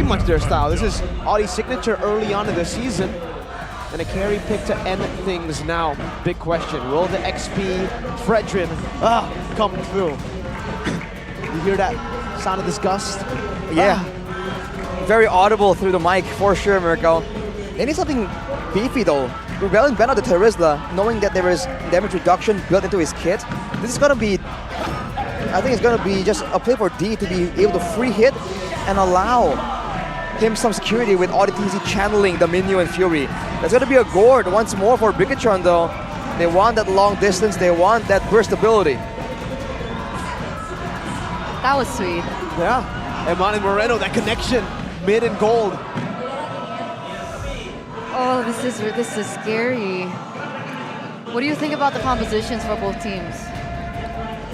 much their style. This is Audie's signature early on in the season. And a carry pick to end things now. Big question, will the XP Fredrin come through? You hear that sound of disgust? Yeah. Very audible through the mic, for sure, Mirko. They need something beefy, though. Rebellion banned out the Terizla, knowing that there is damage reduction built into his kit. This is going to be, I think it's going to be just a play for D to be able to free hit and allow him some security with ODTZ channeling the Minyu and Fury. That's going to be a gourd once more for BIGETRON, though. They want that long distance, they want that burst ability. That was sweet. Yeah, Eman and Moreno, that connection, mid and gold. Oh, this is scary. What do you think about the compositions for both teams?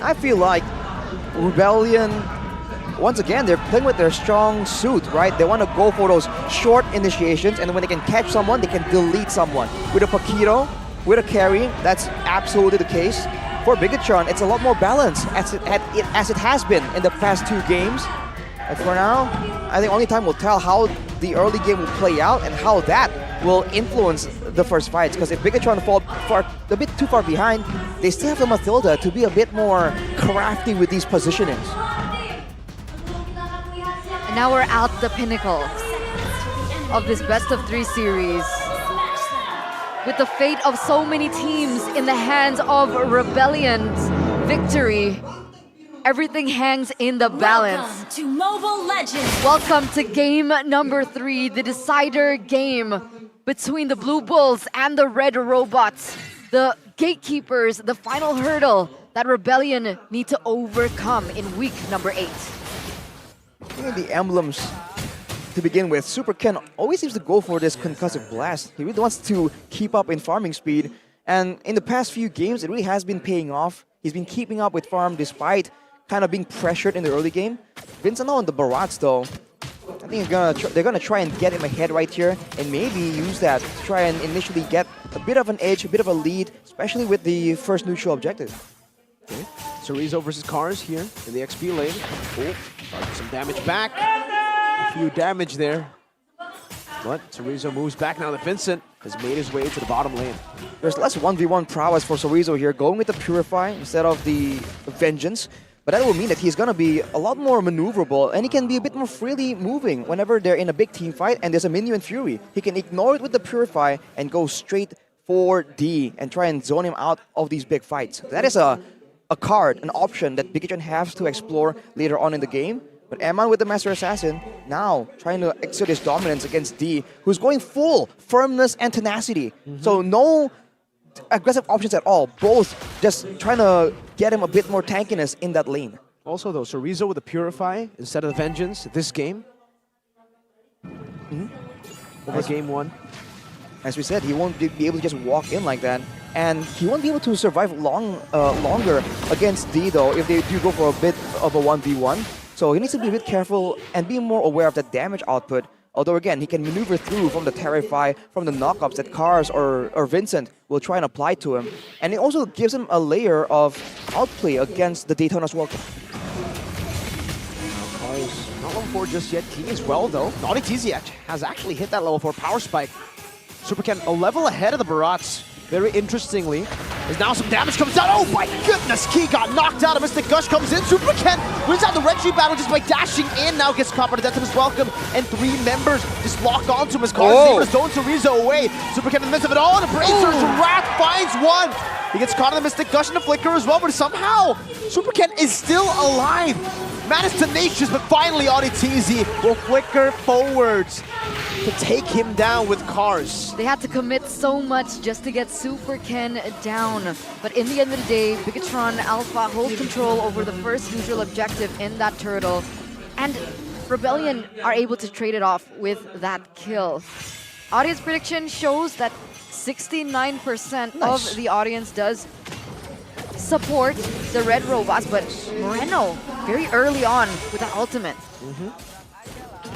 I feel like Rebellion, once again, they're playing with their strong suit, right? They want to go for those short initiations, and when they can catch someone, they can delete someone. With a Paquito, with a carry, that's absolutely the case. For BIGETRON, it's a lot more balanced as it has been in the past 2 games. But for now, I think only time will tell how the early game will play out and how that will influence the first fights. Because if BIGETRON fall a bit too far behind, they still have the Mathilda to be a bit more crafty with these positionings. And now we're at the pinnacle of this best-of-3 series. With the fate of so many teams in the hands of Rebellion's victory, everything hangs in the balance. Welcome to Mobile Legends. Welcome to game number 3, the decider game between the Blue Bulls and the Red Robots. The gatekeepers, the final hurdle that Rebellion need to overcome in week number 8. The emblems to begin with, Super Ken always seems to go for this concussive blast. He really wants to keep up in farming speed, and in the past few games, it really has been paying off. He's been keeping up with farm despite kind of being pressured in the early game. Vincent on the Barats, though, I think they're gonna try and get him ahead right here, and maybe use that to try and initially get a bit of an edge, a bit of a lead, especially with the first neutral objective. Okay. Chorizo versus Cars here in the XP lane. Oh, some damage back. A few damage there. But Chorizo moves back now that Vincent has made his way to the bottom lane. There's less 1v1 prowess for Chorizo here, going with the Purify instead of the Vengeance. But that will mean that he's going to be a lot more maneuverable, and he can be a bit more freely moving whenever they're in a big team fight and there's a Minyu and Fury. He can ignore it with the Purify and go straight for D and try and zone him out of these big fights. That is a card, an option that BIGETRON has to explore later on in the game. But Eman with the Master Assassin, now trying to exert his dominance against D, who's going full firmness and tenacity. So no aggressive options at all, both just trying to get him a bit more tankiness in that lane. Also though, Chorizo with the Purify instead of the Vengeance this game. Over game 1. As we said, he won't be able to just walk in like that. And he won't be able to survive longer against D, though, if they do go for a bit of a 1v1. So he needs to be a bit careful and be more aware of the damage output. Although, again, he can maneuver through from the Terrify, from the knockups that Cars or Vincent will try and apply to him. And it also gives him a layer of outplay against the Daytona's Welcome. Cars not level 4 just yet. King as well, though. Naughty TZ has actually hit that level 4 power spike. Super Ken a level ahead of the Barats. Very interestingly, as now some damage comes down. Oh my goodness, Key got knocked out. A Mystic Gush comes in. Super Ken wins out the Red Tree battle just by dashing in. Now gets caught by the death of his welcome. And 3 members just lock onto him as Cars neighbors don't Chorizo away. Super Ken in the midst of it all. And Embracer's Wrath finds one. He gets caught in the Mystic Gush and the Flicker as well, but somehow Super Ken is still alive. Man is tenacious, but finally ODTZ will flicker forwards to take him down with Cars. They had to commit so much just to get Super Ken down. But in the end of the day, BIGETRON Alpha hold control over the first neutral objective in that turtle. And Rebellion are able to trade it off with that kill. Audience prediction shows that 69% of the audience does support the Red Robots, but Moreno very early on with the ultimate.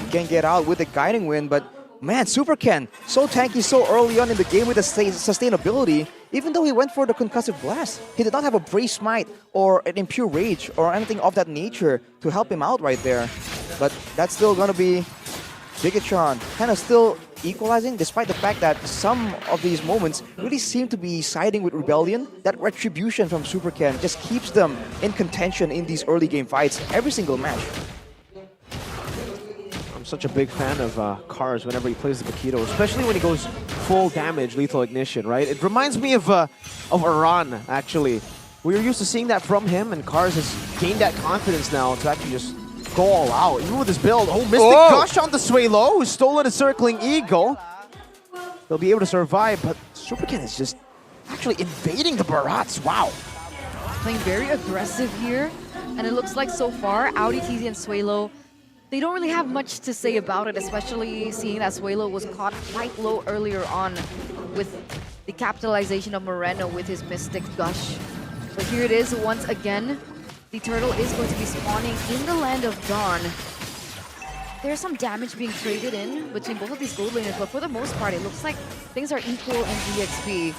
He can get out with the Guiding Wind, but man, Super Ken, so tanky so early on in the game with the sustainability, even though he went for the Concussive Blast. He did not have a Brave Smite or an Impure Rage or anything of that nature to help him out right there. But that's still going to be BIGETRON kind of still equalizing, despite the fact that some of these moments really seem to be siding with Rebellion. That retribution from Superken just keeps them in contention in these early game fights every single match. I'm such a big fan of Cars whenever he plays the Makito, especially when he goes full damage, lethal ignition, right? It reminds me of Iran, actually. We were used to seeing that from him, and Cars has gained that confidence now to actually just go all out. Even with his build, Mystic Gush on the Swaylo, who's stolen a Circling Eagle. They'll be able to survive, but Superken is just actually invading the Barats. Wow. Playing very aggressive here, and it looks like so far, Audi, TZ, and Swaylo, they don't really have much to say about it, especially seeing that Swaylo was caught quite low earlier on with the capitalization of Moreno with his Mystic Gush. But here it is once again. The turtle is going to be spawning in the land of Dawn. There's some damage being traded in between both of these gold laners, but for the most part, it looks like things are equal in EXP.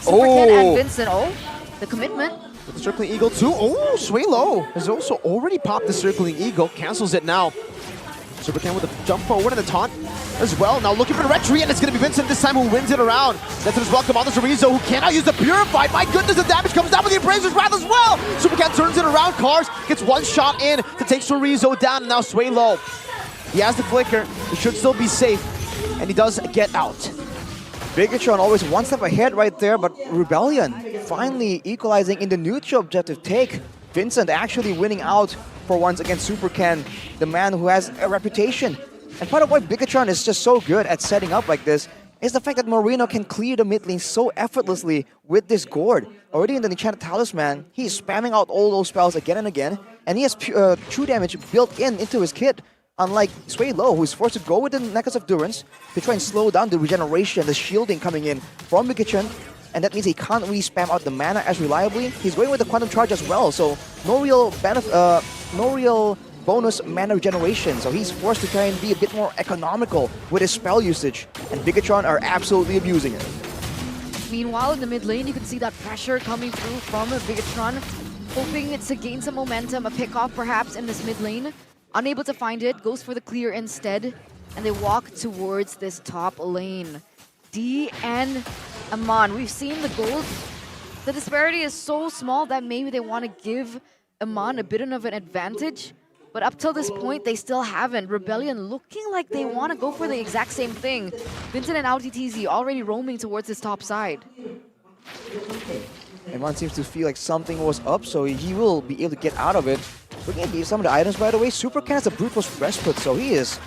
Superken and Vincent, the commitment. With the Circling Eagle too. Swaylo has also already popped the Circling Eagle. Cancels it now. Superken with a jump forward and a taunt as well. Now looking for the retry, and it's going to be Vincent this time who wins it around. That's his welcome on the Chorizo, who cannot use the Purify. My goodness, the damage comes down with the Abraser's Wrath as well. Superken turns it around. Cars gets one shot in to take Chorizo down. And now Swaylo, he has the flicker. He should still be safe, and he does get out. BIGETRON always one step ahead right there, but Rebellion finally equalizing in the neutral objective take. Vincent actually winning out for once against Superken, the man who has a reputation. And part of why BIGETRON is just so good at setting up like this is the fact that Moreno can clear the mid lane so effortlessly with this gourd. Already in the Enchanted Talisman, he's spamming out all those spells again and again, and he has true damage built into his kit. Unlike Swaylo, who is forced to go with the Necklace of Durance to try and slow down the regeneration, the shielding coming in from BIGETRON, and that means he can't really spam out the mana as reliably. He's going with the Quantum Charge as well, so no real bonus mana regeneration, so he's forced to try and be a bit more economical with his spell usage, and BIGETRON are absolutely abusing it. Meanwhile, in the mid lane, you can see that pressure coming through from BIGETRON, hoping to gain some momentum, a pick-off perhaps in this mid lane. Unable to find it, goes for the clear instead, and they walk towards this top lane. D and Amon, we've seen the gold. The disparity is so small that maybe they want to give Amon a bit of an advantage, but up till this point, they still haven't. Rebellion looking like they want to go for the exact same thing. Vincent and LTTZ already roaming towards this top side. Amon seems to feel like something was up, so he will be able to get out of it. Looking at some of the items, by the way, Superken has a Brute Force Respite, so he is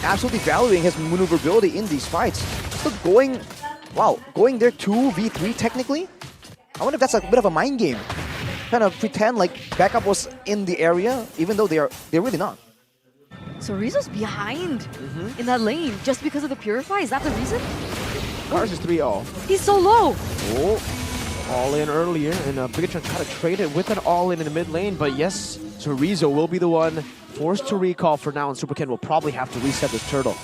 absolutely valuing his maneuverability in these fights. Still going there 2v3 technically. I wonder if that's a bit of a mind game. Kind of pretend like backup was in the area, even though they're really not. So Rizzo's behind in that lane just because of the Purify? Is that the reason? Cars is 3-0. He's so low. All in earlier, and BIGETRON tried to trade it with an all in the mid lane, but yes, Chorizo will be the one forced to recall for now, and Superken will probably have to reset this turtle.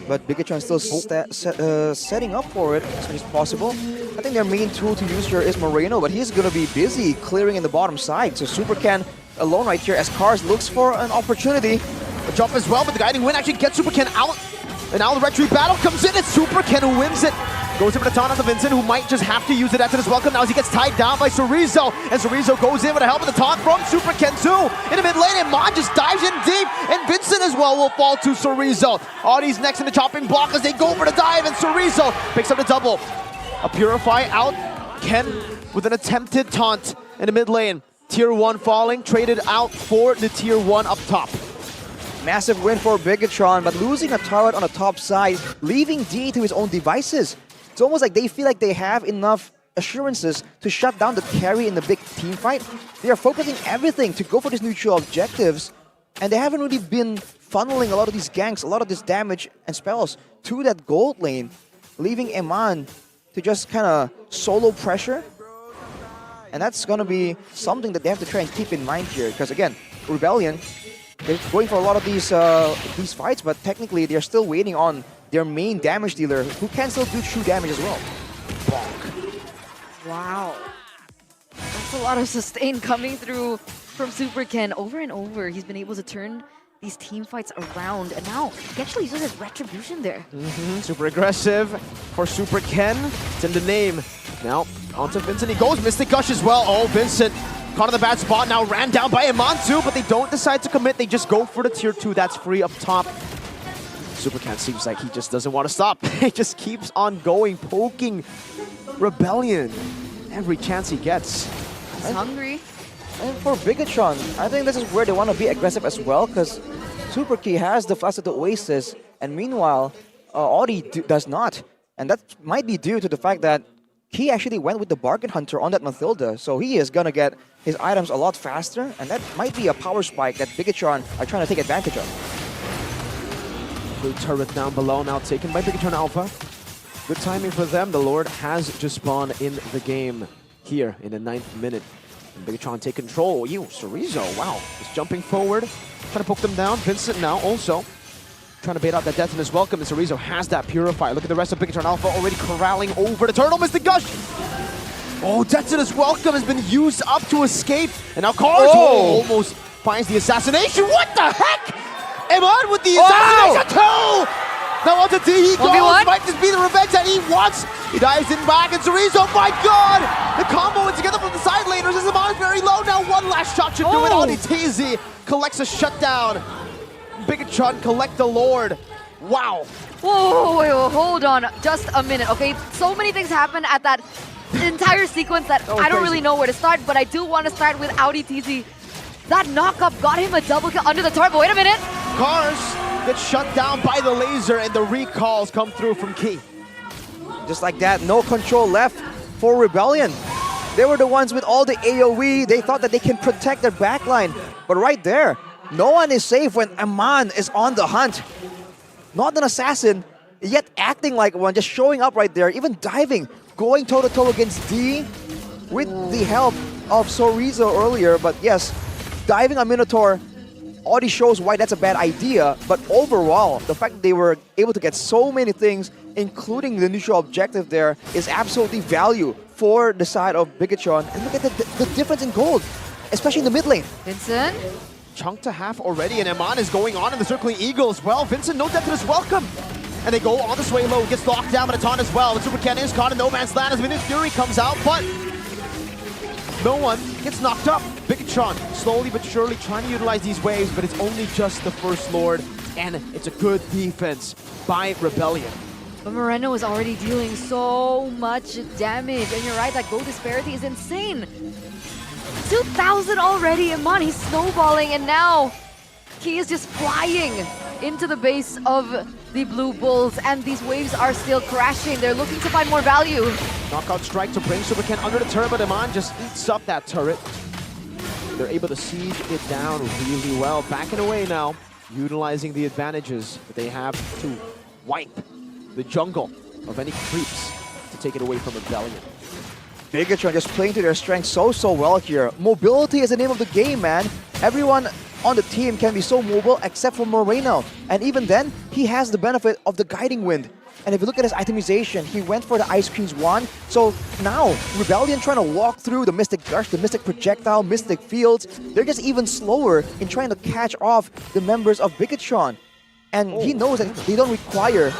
But BIGETRON still setting up for it as much as possible. I think their main tool to use here is Moreno, but he's going to be busy clearing in the bottom side. So Superken alone right here as Cars looks for an opportunity. A jump as well, but the guiding win actually gets Superken out. And now the retreat battle comes in, it's Superken who wins it. Goes in for the taunt on the Vincent, who might just have to use it after this welcome now as he gets tied down by Chorizo. And Chorizo goes in with the help of the taunt from Superken too. In the mid lane, and Mon just dives in deep. And Vincent as well will fall to Chorizo. Audie's next in the chopping block as they go for the dive, and Chorizo picks up the double. A Purify out. Ken with an attempted taunt in the mid lane. Tier 1 falling, traded out for the Tier 1 up top. Massive win for BIGETRON, but losing a turret on the top side, leaving D to his own devices. It's almost like they feel like they have enough assurances to shut down the carry in the big team fight. They are focusing everything to go for these neutral objectives, and they haven't really been funneling a lot of these ganks, a lot of this damage and spells to that gold lane, leaving Amon to just kind of solo pressure. And that's going to be something that they have to try and keep in mind here, because again, Rebellion, they're going for a lot of these fights, but technically they're still waiting on their main damage dealer, who can still do true damage as well. Bonk. Wow. That's a lot of sustain coming through from Superken over and over. He's been able to turn these team fights around. And now he actually uses his retribution there. Super aggressive for Super Ken. It's in the name. Now, onto Vincent. He goes Mystic Gush as well. Oh, Vincent caught in the bad spot. Now ran down by Iman too, but they don't decide to commit. They just go for the tier 2 that's free up top. Super Ken seems like he just doesn't want to stop. He just keeps on going, poking Rebellion every chance he gets. He's hungry. And for BIGETRON, I think this is where they want to be aggressive as well, because Super Key has the Flash of the Oasis, and meanwhile, Audi does not. And that might be due to the fact that he actually went with the Bargain Hunter on that Mathilda, so he is going to get his items a lot faster, and that might be a power spike that BIGETRON are trying to take advantage of. Blue turret down below, now taken by BIGETRON Alpha. Good timing for them. The Lord has just spawned in the game here in the 9th minute. And BIGETRON take control. You, Cerezo, wow. Just jumping forward, trying to poke them down. Vincent now also trying to bait out that Death in his welcome, and Cerezo has that Purify. Look at the rest of BIGETRON Alpha already corralling over the turtle. Mystic Gush! Oh, Death in his welcome has been used up to escape. And now Cars almost finds the assassination. What the heck? Iman with the assassination too! Now onto D, he goes, might just be the revenge that he wants. He dives in back, and Cerezo, my god! The combo in together from the side laners as Iman is very low. Now one last shot should do it. Audi TZ collects a shutdown. BIGETRON collect the Lord. Wow. Whoa, hold on just a minute, okay? So many things happen at that entire sequence that I don't really know where to start, but I do want to start with Audi TZ. That knock-up got him a double kill under the turret, but wait a minute. Cars gets shut down by the laser, and the recalls come through from Key. Just like that, no control left for Rebellion. They were the ones with all the AoE. They thought that they can protect their backline. But right there, no one is safe when Iman is on the hunt. Not an assassin, yet acting like one, just showing up right there, even diving, going toe-to-toe against D with the help of Cerezo earlier. But yes, diving a Minotaur already shows why that's a bad idea, but overall, the fact that they were able to get so many things, including the neutral objective there, is absolutely value for the side of BIGETRON. And look at the difference in gold, especially in the mid lane. Vincent? Chunk to half already, and Iman is going on in the Circling Eagle as well. Vincent, no death in his welcome. And they go on the sway low, gets locked down by the taunt as well. The Super Ken is caught in no man's land as Minute Fury comes out, but no one gets knocked up. BIGETRON slowly but surely trying to utilize these waves, but it's only just the First Lord, and it's a good defense by Rebellion. But Moreno is already dealing so much damage, and you're right, that gold disparity is insane. 2,000 already, Iman, he's snowballing, and now he is just flying into the base of the Blue Bulls, and these waves are still crashing. They're looking to find more value. Knockout strike to bring Super Ken under the turret, but Iman just eats up that turret. They're able to siege it down really well. Backing away now, utilizing the advantages that they have to wipe the jungle of any creeps to take it away from Rebellion. BIGETRON just playing to their strength so well here. Mobility is the name of the game, man. Everyone on the team can be so mobile except for Moreno. And even then, he has the benefit of the Guiding Wind. And if you look at his itemization, he went for the Ice Cream's wand. So now, Rebellion trying to walk through the Mystic Gush, the Mystic Projectile, Mystic Fields. They're just even slower in trying to catch off the members of BIGETRON. And he knows that they don't require...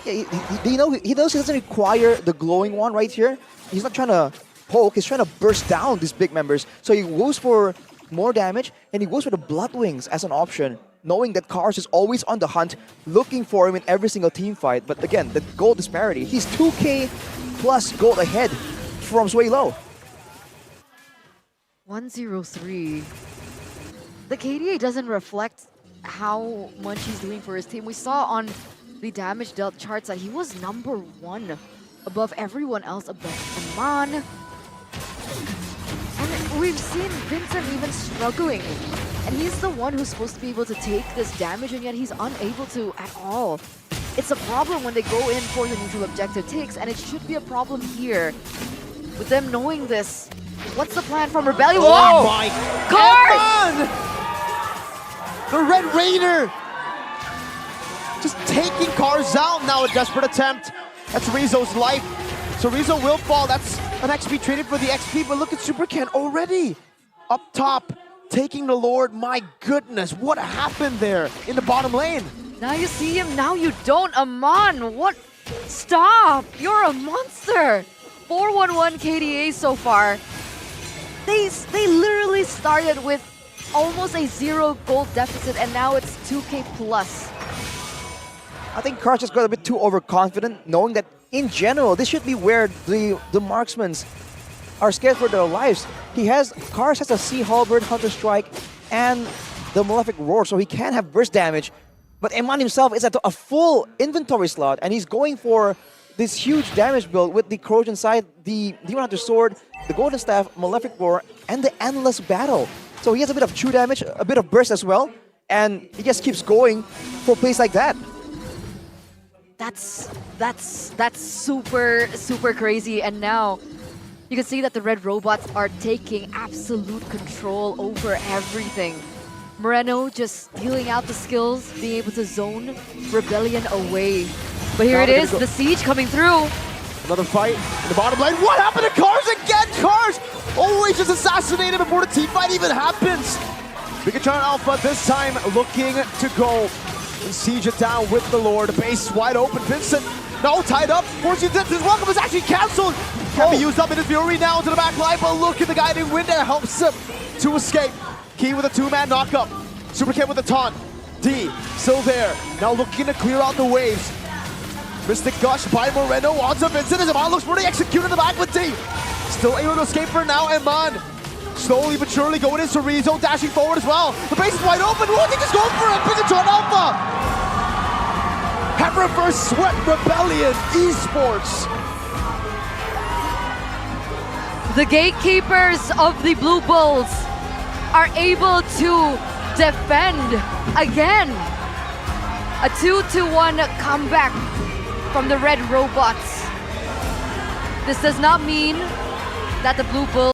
He knows he doesn't require the glowing one right here. He's not trying to poke, he's trying to burst down these big members. So he goes for more damage, and he goes for the Blood Wings as an option, knowing that Cars is always on the hunt, looking for him in every single team fight. But again, the gold disparity, he's 2k plus gold ahead from Sway Low. 103. The KDA doesn't reflect how much he's doing for his team. We saw on the damage dealt charts that he was #1 above everyone else, above Iman. And we've seen Vincent even struggling. And he's the one who's supposed to be able to take this damage, and yet he's unable to at all. It's a problem when they go in for the neutral objective takes, and it should be a problem here. With them knowing this, what's the plan from Rebellion? Oh my Cars! The Red Raider just taking Cars out now, a desperate attempt. That's Cerezo's life. Cerezo will fall. That's an XP traded for the XP, but look at Super Ken already up top, taking the Lord. My goodness, what happened there in the bottom lane? Now you see him, now you don't. Aman, what? Stop! You're a monster! 4-1-1 KDA so far. They literally started with almost a 0 gold deficit and now it's 2k plus. I think Karsh just got a bit too overconfident, knowing that in general, this should be where the marksmen are scared for their lives. Karsh has a Sea Halberd, Hunter Strike, and the Malefic Roar, so he can have burst damage. But Eman himself is at a full inventory slot, and he's going for this huge damage build with the Corrosion Side, the Demon Hunter Sword, the Golden Staff, Malefic Roar, and the Endless Battle. So he has a bit of true damage, a bit of burst as well, and he just keeps going for plays like that. That's super crazy. And now you can see that the red robots are taking absolute control over everything. Moreno just dealing out the skills, being able to zone Rebellion away. But here it is, the siege coming through. Another fight in the bottom lane. What happened to Cars again? Cars always just assassinated before the team fight even happens. BIGETRON Alpha this time looking to go and siege it down with the Lord. Base wide open. Vincent now tied up. Forcing his welcome is actually cancelled. Can be used up in his Fury now to the back line, but look at the guiding wind that helps him to escape. Key with a 2-man knockup. Supercat with a taunt. D still there. Now looking to clear out the waves. Mystic Gush by Moreno onto Vincent as Eman looks pretty executed in the back with D. Still able to escape for now, Eman. Slowly but surely going into Rizzo, dashing forward as well. The base is wide open. Look, he just goes for it. BIGETRON Alpha have reverse swept Rebellion eSports. The gatekeepers of the Blue Bulls are able to defend again. A 2-1 comeback from the red robots. This does not mean that the Blue Bulls